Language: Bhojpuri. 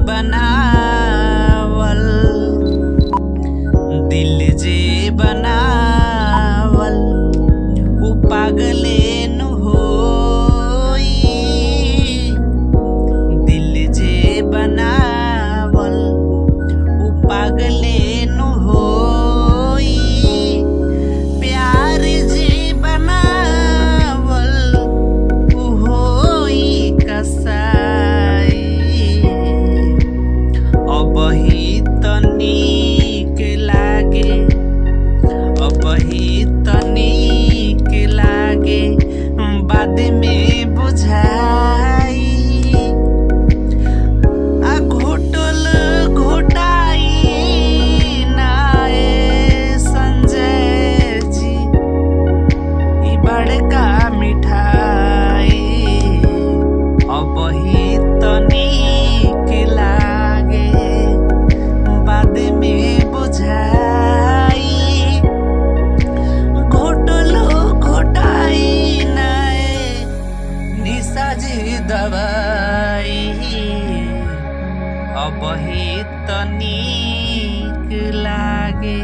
बनावल दिल जे बनावल उ पागले नु होई। दिल जे बनावल उ पागले नु होई। प्यार जे बनावल उ होई कसाई। अबही तनिक लागे अबही तनिक लागे बाद में बुझाई। आ घोटल घोटाई नाए संजय जी ई बड़का मिठाई। अबही तनिक लागे बाद में बुझाई। घोटलो घोटाई नाए निशा जी दवाई। अबही तनिक लागे।